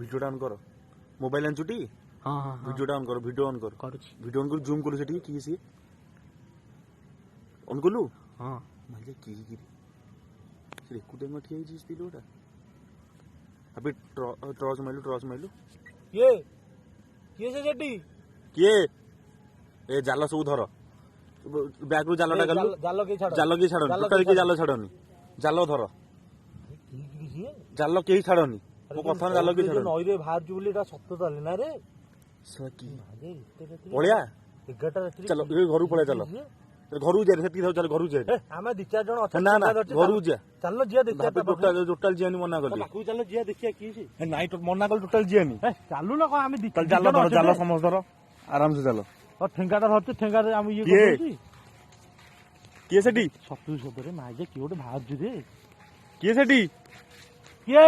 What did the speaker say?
Video on कर mobile आंचुटी हां हां भिडियो ऑन कर भिडियो ऑन कर करूची भिडियो ऑन कर जूम करू सेठी की सी ऑन कलु हां माले की से कुटे मठी आई जिस दिलोटा अबे ट्रॉस माइलु ये से सेठी किए ए जाल सब धर बैग रु जालटा गलु जालो के छाड़ जाल के छाड़नी टोटल के जाल छाड़नी जाल धर जाल के छाड़नी मो कथा जाल के छाड़नी नई रे बाहर जुबली एटा सत्य ताले ना रे सकी पळिया 11टा रात्रि चलो ए घरु पळे चलो घरु जा सेठी चल घरु जा आमे दी चार जण अछन ना ना घरु जा चलो जिया देखिया टोटल जियानी मना करली बाकू चलो जिया देखिया की छी नाइ मना कर टोटल जियानी चालू ना को आमे दी चल जाल धर जाल समझ धर आराम से चलो और ठेंगाटा धरते ठेंगारे आमे ये किए? करछि किए सेठी सत्तू सतरे माजे की ओटे बाहर जु रे किए सेठी किए